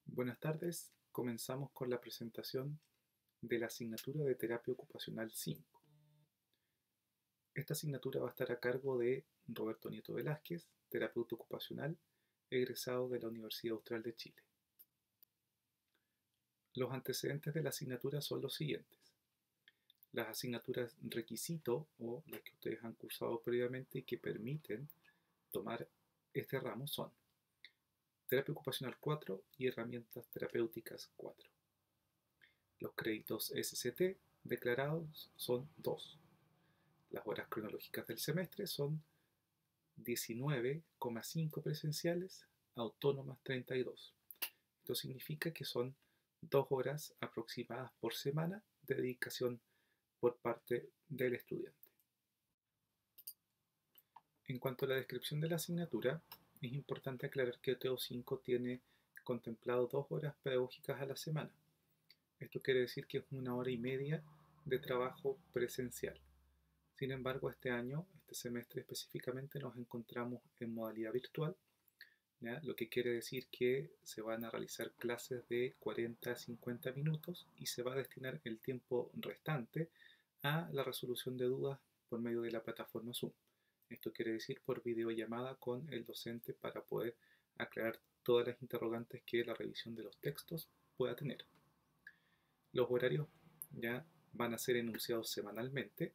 Buenas tardes, comenzamos con la presentación de la asignatura de Terapia Ocupacional 5. Esta asignatura va a estar a cargo de Roberto Nieto Velázquez, terapeuta ocupacional, egresado de la Universidad Austral de Chile. Los antecedentes de la asignatura son los siguientes. Las asignaturas requisito o las que ustedes han cursado previamente y que permiten tomar este ramo son Terapia Ocupacional 4 y Herramientas Terapéuticas 4. Los créditos SCT declarados son 2. Las horas cronológicas del semestre son 19,5 presenciales, autónomas 32. Esto significa que son 2 horas aproximadas por semana de dedicación por parte del estudiante. En cuanto a la descripción de la asignatura, es importante aclarar que TO5 tiene contemplado 2 horas pedagógicas a la semana. Esto quiere decir que es 1 hora y media de trabajo presencial. Sin embargo, este semestre específicamente, nos encontramos en modalidad virtual, ¿ya? Lo que quiere decir que se van a realizar clases de 40 a 50 minutos y se va a destinar el tiempo restante a la resolución de dudas por medio de la plataforma Zoom. Esto quiere decir por videollamada con el docente para poder aclarar todas las interrogantes que la revisión de los textos pueda tener. Los horarios ya van a ser enunciados semanalmente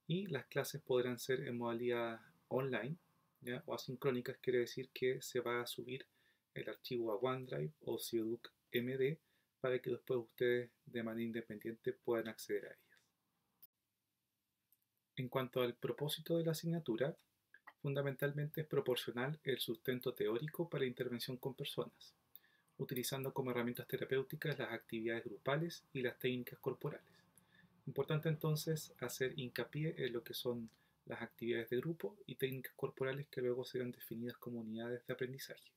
y las clases podrán ser en modalidad online, ¿ya? O asincrónicas, quiere decir que se va a subir el archivo a OneDrive o Cioduc MD para que después ustedes de manera independiente puedan acceder a ellas. En cuanto al propósito de la asignatura, fundamentalmente es proporcionar el sustento teórico para intervención con personas, utilizando como herramientas terapéuticas las actividades grupales y las técnicas corporales. Importante entonces hacer hincapié en lo que son las actividades de grupo y técnicas corporales que luego serán definidas como unidades de aprendizaje.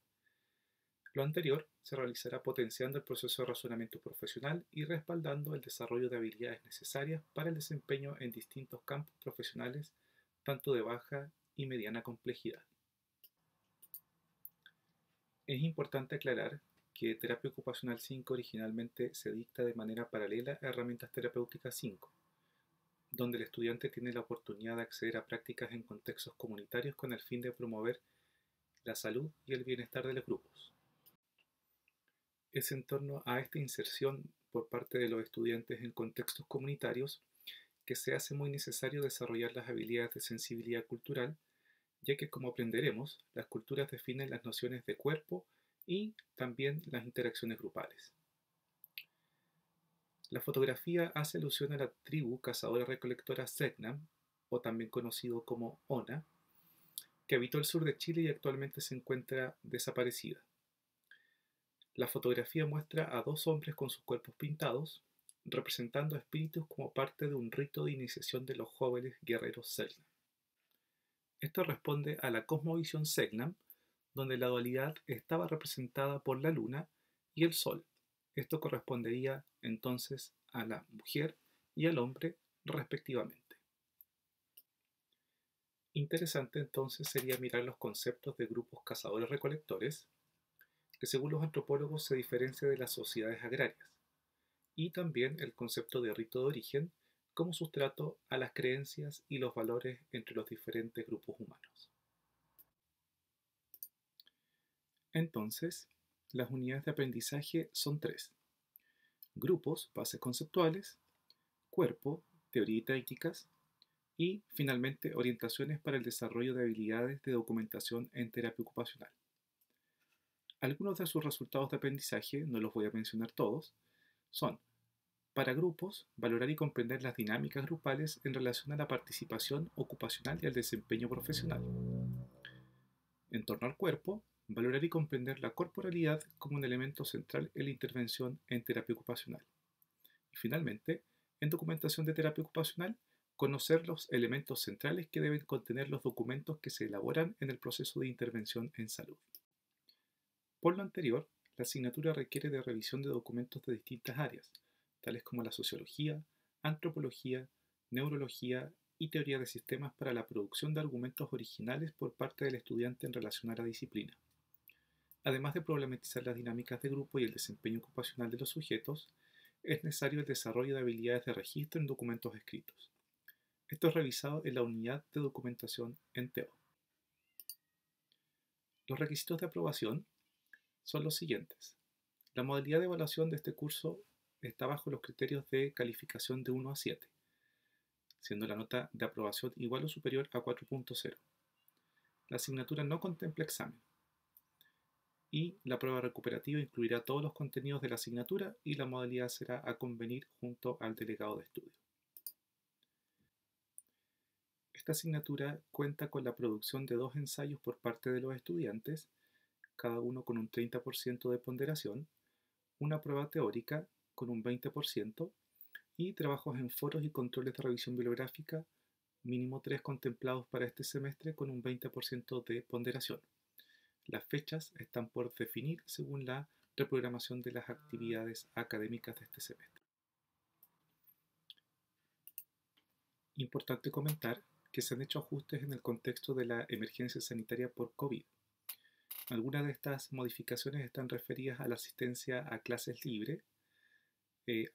Lo anterior se realizará potenciando el proceso de razonamiento profesional y respaldando el desarrollo de habilidades necesarias para el desempeño en distintos campos profesionales, tanto de baja y mediana complejidad. Es importante aclarar que Terapia Ocupacional 5 originalmente se dicta de manera paralela a Herramientas Terapéuticas 5, donde el estudiante tiene la oportunidad de acceder a prácticas en contextos comunitarios con el fin de promover la salud y el bienestar de los grupos. Es en torno a esta inserción por parte de los estudiantes en contextos comunitarios que se hace muy necesario desarrollar las habilidades de sensibilidad cultural, ya que, como aprenderemos, las culturas definen las nociones de cuerpo y también las interacciones grupales. La fotografía hace alusión a la tribu cazadora-recolectora Selknam, o también conocido como Ona, que habitó el sur de Chile y actualmente se encuentra desaparecida. La fotografía muestra a 2 hombres con sus cuerpos pintados, representando a espíritus como parte de un rito de iniciación de los jóvenes guerreros Selknam. Esto responde a la cosmovisión Selknam, donde la dualidad estaba representada por la luna y el sol. Esto correspondería entonces a la mujer y al hombre respectivamente. Interesante entonces sería mirar los conceptos de grupos cazadores-recolectores, que según los antropólogos se diferencia de las sociedades agrarias, y también el concepto de rito de origen como sustrato a las creencias y los valores entre los diferentes grupos humanos. Entonces, las unidades de aprendizaje son 3: grupos, bases conceptuales; cuerpo, teoría y tácticas; y, finalmente, orientaciones para el desarrollo de habilidades de documentación en terapia ocupacional. Algunos de sus resultados de aprendizaje, no los voy a mencionar todos, son: para grupos, valorar y comprender las dinámicas grupales en relación a la participación ocupacional y al desempeño profesional. En torno al cuerpo, valorar y comprender la corporalidad como un elemento central en la intervención en terapia ocupacional. Y finalmente, en documentación de terapia ocupacional, conocer los elementos centrales que deben contener los documentos que se elaboran en el proceso de intervención en salud. Por lo anterior, la asignatura requiere de revisión de documentos de distintas áreas, tales como la sociología, antropología, neurología y teoría de sistemas para la producción de argumentos originales por parte del estudiante en relación a la disciplina. Además de problematizar las dinámicas de grupo y el desempeño ocupacional de los sujetos, es necesario el desarrollo de habilidades de registro en documentos escritos. Esto es revisado en la unidad de documentación en TEO. Los requisitos de aprobación son los siguientes. La modalidad de evaluación de este curso está bajo los criterios de calificación de 1 a 7, siendo la nota de aprobación igual o superior a 4.0. La asignatura no contempla examen y la prueba recuperativa incluirá todos los contenidos de la asignatura y la modalidad será a convenir junto al delegado de estudio. Esta asignatura cuenta con la producción de 2 ensayos por parte de los estudiantes, cada uno con un 30% de ponderación, una prueba teórica con un 20% y trabajos en foros y controles de revisión bibliográfica, mínimo 3 contemplados para este semestre con un 20% de ponderación. Las fechas están por definir según la reprogramación de las actividades académicas de este semestre. Importante comentar que se han hecho ajustes en el contexto de la emergencia sanitaria por COVID. Algunas de estas modificaciones están referidas a la asistencia a clases libres.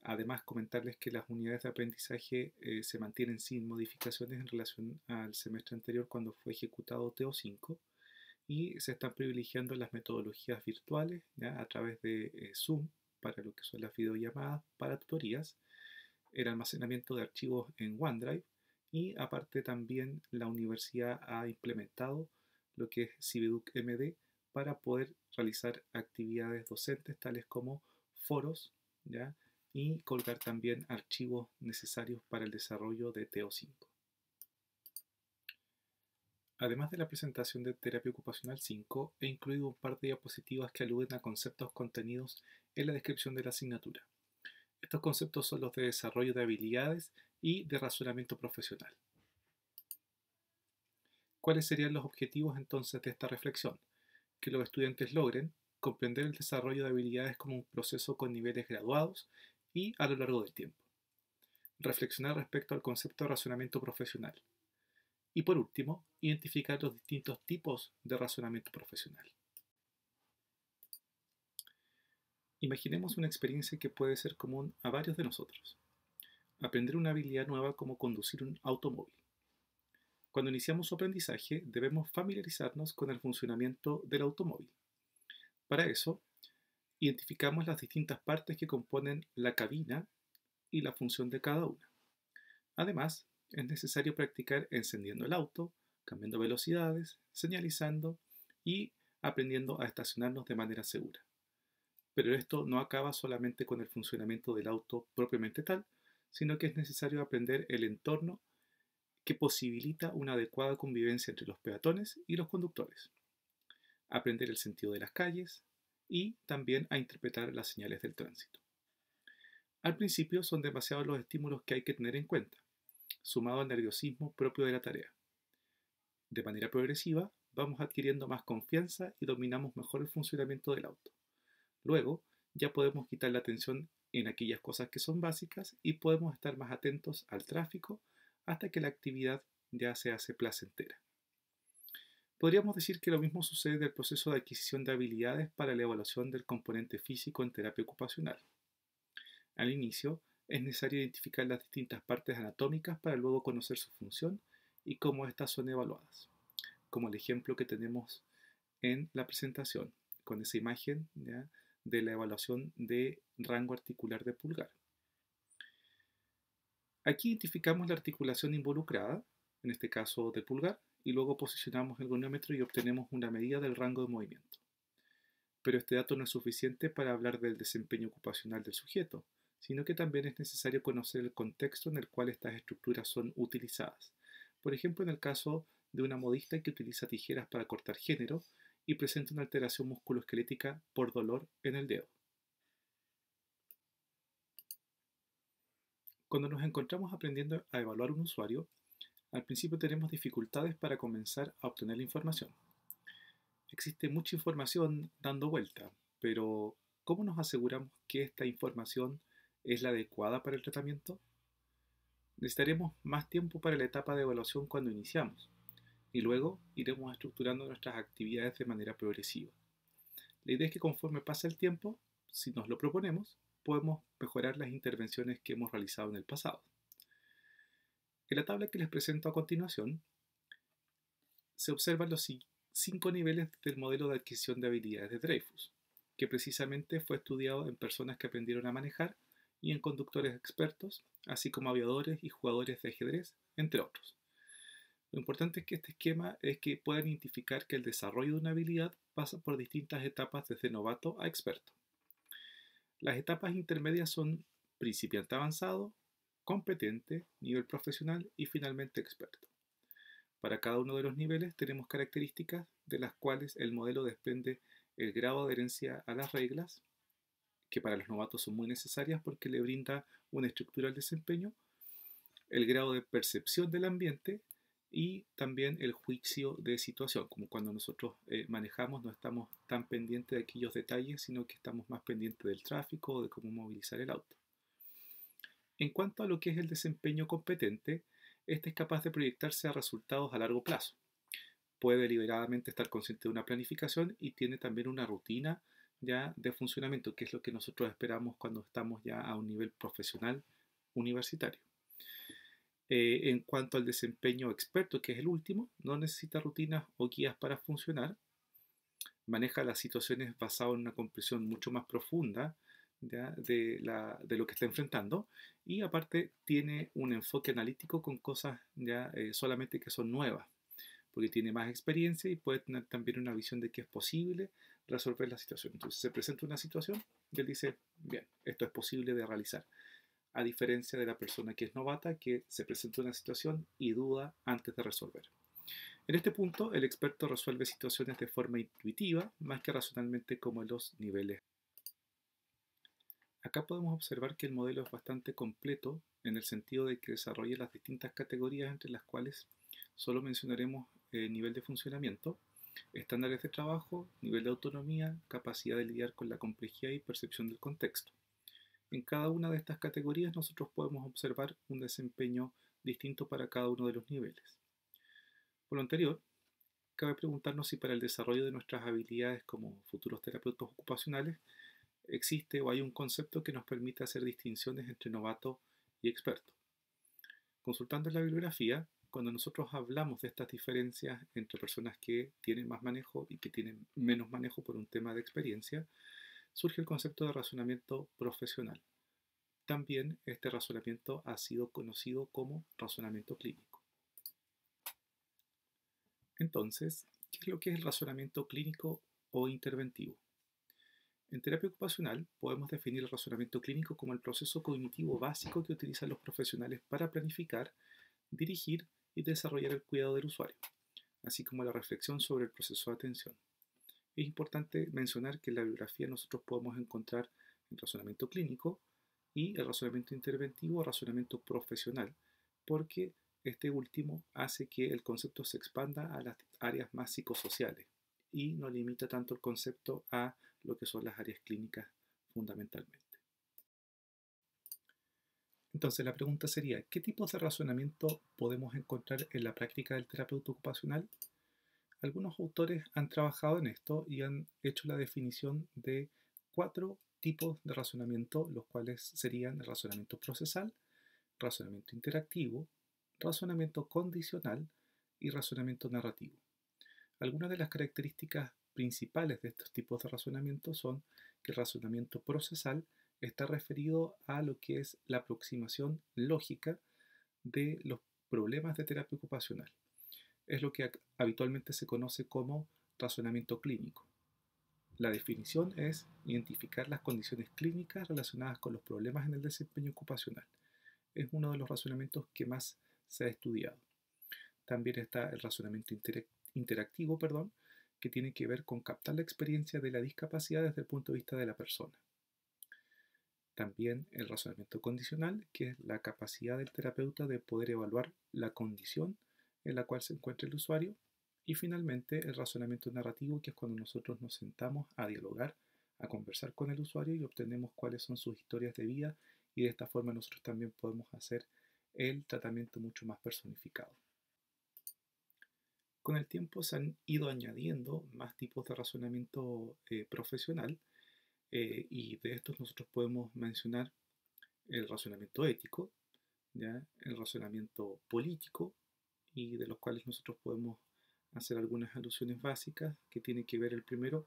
Además, comentarles que las unidades de aprendizaje se mantienen sin modificaciones en relación al semestre anterior cuando fue ejecutado TO5 y se están privilegiando las metodologías virtuales, ¿ya?, a través de Zoom para lo que son las videollamadas para tutorías, el almacenamiento de archivos en OneDrive y aparte también la universidad ha implementado lo que es Cibeduc MD para poder realizar actividades docentes tales como foros, ¿ya?, y colgar también archivos necesarios para el desarrollo de TO5. Además de la presentación de Terapia Ocupacional 5, he incluido un par de diapositivas que aluden a conceptos contenidos en la descripción de la asignatura. Estos conceptos son los de desarrollo de habilidades y de razonamiento profesional. ¿Cuáles serían los objetivos entonces de esta reflexión? Que los estudiantes logren comprender el desarrollo de habilidades como un proceso con niveles graduados y a lo largo del tiempo. Reflexionar respecto al concepto de razonamiento profesional. Y por último, identificar los distintos tipos de razonamiento profesional. Imaginemos una experiencia que puede ser común a varios de nosotros. Aprender una habilidad nueva como conducir un automóvil. Cuando iniciamos su aprendizaje, debemos familiarizarnos con el funcionamiento del automóvil. Para eso, identificamos las distintas partes que componen la cabina y la función de cada una. Además, es necesario practicar encendiendo el auto, cambiando velocidades, señalizando y aprendiendo a estacionarnos de manera segura. Pero esto no acaba solamente con el funcionamiento del auto propiamente tal, sino que es necesario aprender el entorno que posibilita una adecuada convivencia entre los peatones y los conductores, aprender el sentido de las calles y también a interpretar las señales del tránsito. Al principio son demasiados los estímulos que hay que tener en cuenta, sumado al nerviosismo propio de la tarea. De manera progresiva, vamos adquiriendo más confianza y dominamos mejor el funcionamiento del auto. Luego, ya podemos quitar la atención en aquellas cosas que son básicas y podemos estar más atentos al tráfico hasta que la actividad ya se hace placentera. Podríamos decir que lo mismo sucede del proceso de adquisición de habilidades para la evaluación del componente físico en terapia ocupacional. Al inicio, es necesario identificar las distintas partes anatómicas para luego conocer su función y cómo éstas son evaluadas, como el ejemplo que tenemos en la presentación, con esa imagen, ¿ya?, de la evaluación de rango articular de pulgar. Aquí identificamos la articulación involucrada, en este caso del pulgar, y luego posicionamos el gonómetro y obtenemos una medida del rango de movimiento. Pero este dato no es suficiente para hablar del desempeño ocupacional del sujeto, sino que también es necesario conocer el contexto en el cual estas estructuras son utilizadas. Por ejemplo, en el caso de una modista que utiliza tijeras para cortar género y presenta una alteración musculoesquelética por dolor en el dedo. Cuando nos encontramos aprendiendo a evaluar un usuario, al principio tenemos dificultades para comenzar a obtener la información. Existe mucha información dando vuelta, pero ¿cómo nos aseguramos que esta información es la adecuada para el tratamiento? Necesitaremos más tiempo para la etapa de evaluación cuando iniciamos, y luego iremos estructurando nuestras actividades de manera progresiva. La idea es que conforme pasa el tiempo, si nos lo proponemos, podemos mejorar las intervenciones que hemos realizado en el pasado. En la tabla que les presento a continuación, se observan los 5 niveles del modelo de adquisición de habilidades de Dreyfus, que precisamente fue estudiado en personas que aprendieron a manejar y en conductores expertos, así como aviadores y jugadores de ajedrez, entre otros. Lo importante es que este esquema es que puedan identificar que el desarrollo de una habilidad pasa por distintas etapas desde novato a experto. Las etapas intermedias son principiante avanzado, competente, nivel profesional y finalmente experto. Para cada uno de los niveles tenemos características de las cuales el modelo desprende el grado de adherencia a las reglas, que para los novatos son muy necesarias porque le brinda una estructura al desempeño, el grado de percepción del ambiente y también el juicio de situación, como cuando nosotros manejamos no estamos tan pendientes de aquellos detalles, sino que estamos más pendientes del tráfico o de cómo movilizar el auto. En cuanto a lo que es el desempeño competente, este es capaz de proyectarse a resultados a largo plazo. Puede deliberadamente estar consciente de una planificación y tiene también una rutina ya de funcionamiento, que es lo que nosotros esperamos cuando estamos ya a un nivel profesional universitario. En cuanto al desempeño experto, que es el último, no necesita rutinas o guías para funcionar, maneja las situaciones basado en una comprensión mucho más profunda de lo que está enfrentando y aparte tiene un enfoque analítico con cosas ya solamente que son nuevas, porque tiene más experiencia y puede tener también una visión de que es posible resolver la situación. Entonces se presenta una situación y él dice, bien, esto es posible de realizar, a diferencia de la persona que es novata, que se presenta una situación y duda antes de resolver. En este punto, el experto resuelve situaciones de forma intuitiva, más que racionalmente como en los niveles. Acá podemos observar que el modelo es bastante completo en el sentido de que desarrolla las distintas categorías entre las cuales solo mencionaremos nivel de funcionamiento, estándares de trabajo, nivel de autonomía, capacidad de lidiar con la complejidad y percepción del contexto. En cada una de estas categorías nosotros podemos observar un desempeño distinto para cada uno de los niveles. Por lo anterior, cabe preguntarnos si para el desarrollo de nuestras habilidades como futuros terapeutas ocupacionales existe o hay un concepto que nos permita hacer distinciones entre novato y experto. Consultando la bibliografía, cuando nosotros hablamos de estas diferencias entre personas que tienen más manejo y que tienen menos manejo por un tema de experiencia, surge el concepto de razonamiento profesional. También este razonamiento ha sido conocido como razonamiento clínico. Entonces, ¿qué es lo que es el razonamiento clínico o interventivo? En terapia ocupacional podemos definir el razonamiento clínico como el proceso cognitivo básico que utilizan los profesionales para planificar, dirigir y desarrollar el cuidado del usuario, así como la reflexión sobre el proceso de atención. Es importante mencionar que en la bibliografía nosotros podemos encontrar el razonamiento clínico y el razonamiento interventivo o razonamiento profesional, porque este último hace que el concepto se expanda a las áreas más psicosociales y no limita tanto el concepto a lo que son las áreas clínicas fundamentalmente. Entonces la pregunta sería, ¿qué tipos de razonamiento podemos encontrar en la práctica del terapeuta ocupacional? Algunos autores han trabajado en esto y han hecho la definición de 4 tipos de razonamiento, los cuales serían el razonamiento procesal, razonamiento interactivo, razonamiento condicional y razonamiento narrativo. Algunas de las características principales de estos tipos de razonamiento son que el razonamiento procesal está referido a lo que es la aproximación lógica de los problemas de terapia ocupacional. Es lo que habitualmente se conoce como razonamiento clínico. La definición es identificar las condiciones clínicas relacionadas con los problemas en el desempeño ocupacional. Es uno de los razonamientos que más se ha estudiado. También está el razonamiento interactivo, que tiene que ver con captar la experiencia de la discapacidad desde el punto de vista de la persona. También el razonamiento condicional, que es la capacidad del terapeuta de poder evaluar la condición en la cual se encuentra el usuario. Y finalmente el razonamiento narrativo, que es cuando nosotros nos sentamos a dialogar, a conversar con el usuario y obtenemos cuáles son sus historias de vida y de esta forma nosotros también podemos hacer el tratamiento mucho más personificado. Con el tiempo se han ido añadiendo más tipos de razonamiento profesional y de estos nosotros podemos mencionar el razonamiento ético, ¿ya? El razonamiento político y de los cuales nosotros podemos hacer algunas alusiones básicas que tiene que ver el primero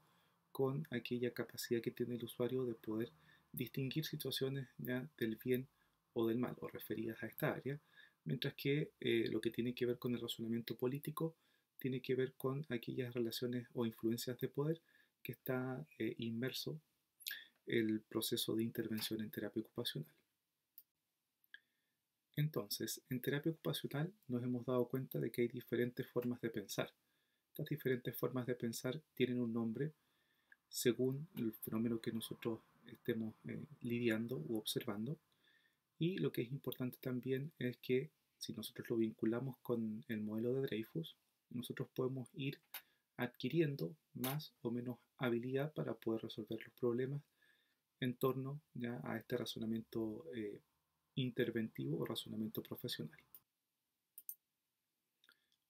con aquella capacidad que tiene el usuario de poder distinguir situaciones, ¿ya?, del bien o del mal o referidas a esta área, mientras que lo que tiene que ver con el razonamiento político tiene que ver con aquellas relaciones o influencias de poder que está inmerso el proceso de intervención en terapia ocupacional. Entonces, en terapia ocupacional nos hemos dado cuenta de que hay diferentes formas de pensar. Estas diferentes formas de pensar tienen un nombre según el fenómeno que nosotros estemos lidiando u observando. Y lo que es importante también es que si nosotros lo vinculamos con el modelo de Dreyfus, nosotros podemos ir adquiriendo más o menos habilidad para poder resolver los problemas en torno ya a este razonamiento interventivo o razonamiento profesional.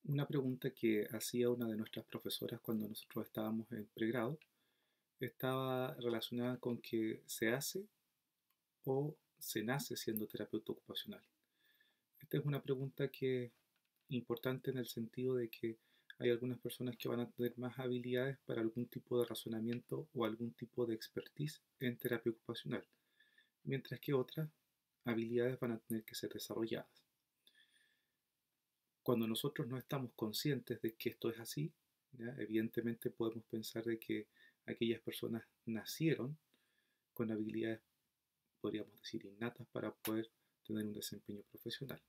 Una pregunta que hacía una de nuestras profesoras cuando nosotros estábamos en pregrado estaba relacionada con que se hace o se nace siendo terapeuta ocupacional. Esta es una pregunta que es importante en el sentido de que hay algunas personas que van a tener más habilidades para algún tipo de razonamiento o algún tipo de expertise en terapia ocupacional, mientras que otras habilidades van a tener que ser desarrolladas. Cuando nosotros no estamos conscientes de que esto es así, ¿ya?, evidentemente podemos pensar de que aquellas personas nacieron con habilidades, podríamos decir, innatas para poder tener un desempeño profesional.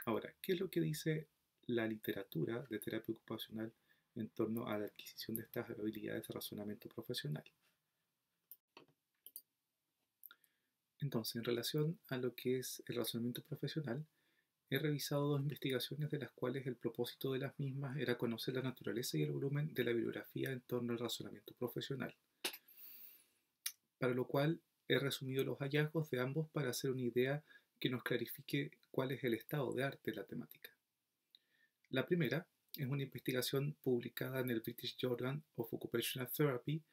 Ahora, ¿qué es lo que dice la literatura de terapia ocupacional en torno a la adquisición de estas habilidades de razonamiento profesional? Entonces, en relación a lo que es el razonamiento profesional, he revisado dos investigaciones de las cuales el propósito de las mismas era conocer la naturaleza y el volumen de la bibliografía en torno al razonamiento profesional, para lo cual he resumido los hallazgos de ambos para hacer una idea que nos clarifique cuál es el estado de arte de la temática. La primera es una investigación publicada en el British Journal of Occupational Therapy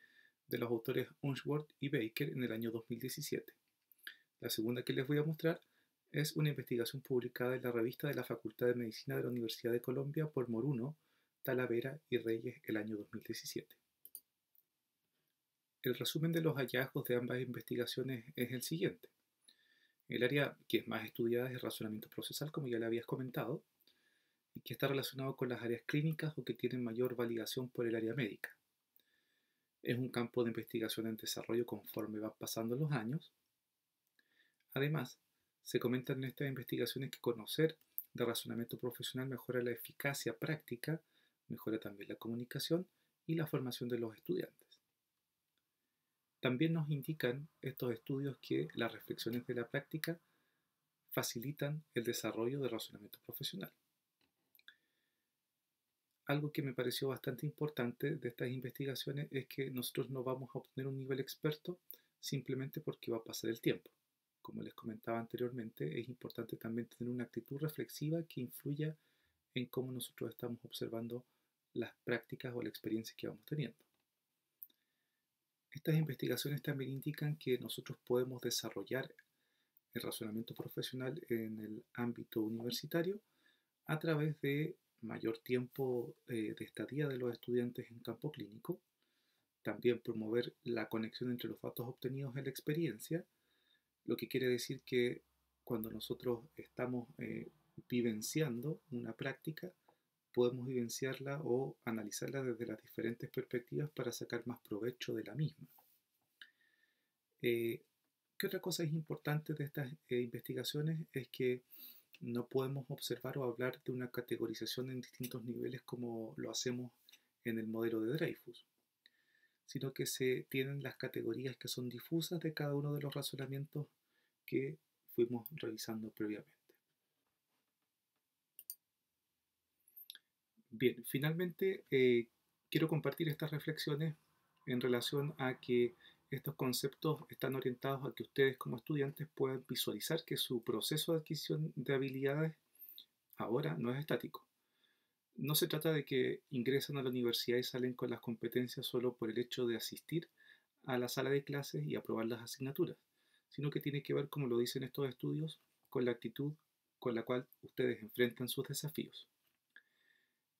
de los autores Unsworth y Baker en el año 2017. La segunda que les voy a mostrar es una investigación publicada en la revista de la Facultad de Medicina de la Universidad de Colombia por Moruno, Talavera y Reyes el año 2017. El resumen de los hallazgos de ambas investigaciones es el siguiente. El área que es más estudiada es el razonamiento procesal, como ya le habías comentado, y que está relacionado con las áreas clínicas o que tienen mayor validación por el área médica. Es un campo de investigación en desarrollo conforme van pasando los años. Además, se comentan en estas investigaciones que conocer de razonamiento profesional mejora la eficacia práctica, mejora también la comunicación y la formación de los estudiantes. También nos indican estos estudios que las reflexiones de la práctica facilitan el desarrollo del razonamiento profesional. Algo que me pareció bastante importante de estas investigaciones es que nosotros no vamos a obtener un nivel experto simplemente porque va a pasar el tiempo. Como les comentaba anteriormente, es importante también tener una actitud reflexiva que influya en cómo nosotros estamos observando las prácticas o la experiencia que vamos teniendo. Estas investigaciones también indican que nosotros podemos desarrollar el razonamiento profesional en el ámbito universitario a través de mayor tiempo de estadía de los estudiantes en campo clínico, también promover la conexión entre los datos obtenidos en la experiencia, lo que quiere decir que cuando nosotros estamos vivenciando una práctica, podemos vivenciarla o analizarla desde las diferentes perspectivas para sacar más provecho de la misma. ¿Qué otra cosa es importante de estas investigaciones? Es que no podemos observar o hablar de una categorización en distintos niveles como lo hacemos en el modelo de Dreyfus, sino que se tienen las categorías que son difusas de cada uno de los razonamientos que fuimos revisando previamente. Bien, finalmente quiero compartir estas reflexiones en relación a que estos conceptos están orientados a que ustedes como estudiantes puedan visualizar que su proceso de adquisición de habilidades ahora no es estático. No se trata de que ingresan a la universidad y salen con las competencias solo por el hecho de asistir a la sala de clases y aprobar las asignaturas, sino que tiene que ver, como lo dicen estos estudios, con la actitud con la cual ustedes enfrentan sus desafíos.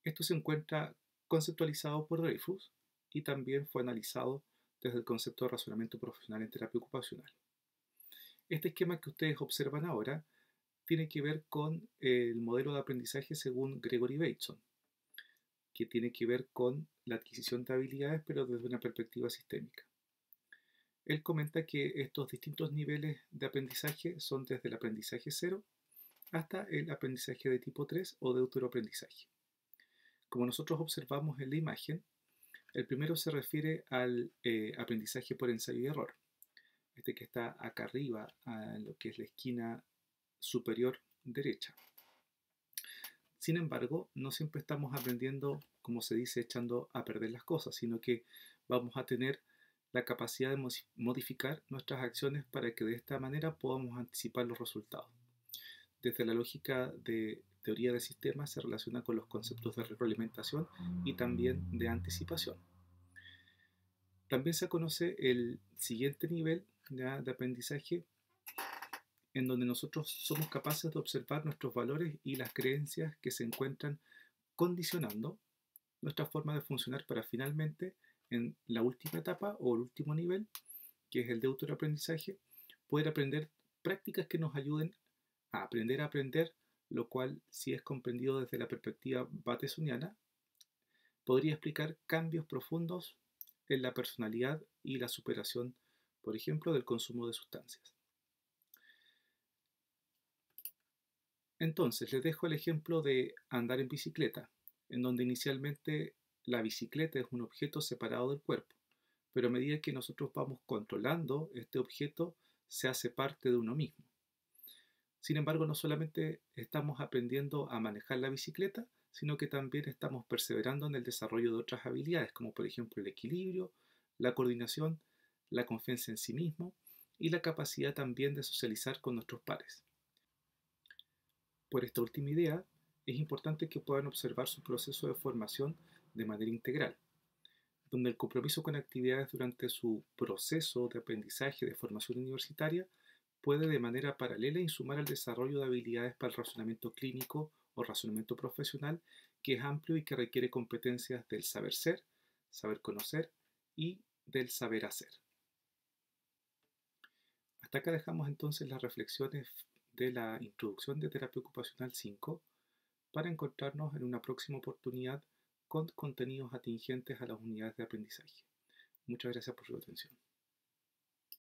Esto se encuentra conceptualizado por Dreyfus y también fue analizado desde el concepto de razonamiento profesional en terapia ocupacional. Este esquema que ustedes observan ahora tiene que ver con el modelo de aprendizaje según Gregory Bateson, que tiene que ver con la adquisición de habilidades, pero desde una perspectiva sistémica. Él comenta que estos distintos niveles de aprendizaje son desde el aprendizaje cero hasta el aprendizaje de tipo 3 o de autoaprendizaje. Como nosotros observamos en la imagen, el primero se refiere al aprendizaje por ensayo y error. Este que está acá arriba, en lo que es la esquina superior derecha. Sin embargo, no siempre estamos aprendiendo, como se dice, echando a perder las cosas, sino que vamos a tener la capacidad de modificar nuestras acciones para que de esta manera podamos anticipar los resultados. Desde la lógica de teoría de sistemas se relaciona con los conceptos de retroalimentación y también de anticipación. También se conoce el siguiente nivel de aprendizaje, en donde nosotros somos capaces de observar nuestros valores y las creencias que se encuentran condicionando nuestra forma de funcionar para finalmente, en la última etapa o el último nivel, que es el de autoaprendizaje, poder aprender prácticas que nos ayuden a aprender, lo cual, si es comprendido desde la perspectiva batesoniana, podría explicar cambios profundos en la personalidad y la superación, por ejemplo, del consumo de sustancias. Entonces, les dejo el ejemplo de andar en bicicleta, en donde inicialmente la bicicleta es un objeto separado del cuerpo, pero a medida que nosotros vamos controlando este objeto, se hace parte de uno mismo. Sin embargo, no solamente estamos aprendiendo a manejar la bicicleta, sino que también estamos perseverando en el desarrollo de otras habilidades, como por ejemplo el equilibrio, la coordinación, la confianza en sí mismo y la capacidad también de socializar con nuestros pares. Por esta última idea, es importante que puedan observar su proceso de formación de manera integral, donde el compromiso con actividades durante su proceso de aprendizaje de formación universitaria puede de manera paralela insumar al desarrollo de habilidades para el razonamiento clínico o razonamiento profesional, que es amplio y que requiere competencias del saber ser, saber conocer y del saber hacer. Hasta acá dejamos entonces las reflexiones de la introducción de terapia ocupacional 5 para encontrarnos en una próxima oportunidad con contenidos atingentes a las unidades de aprendizaje. Muchas gracias por su atención.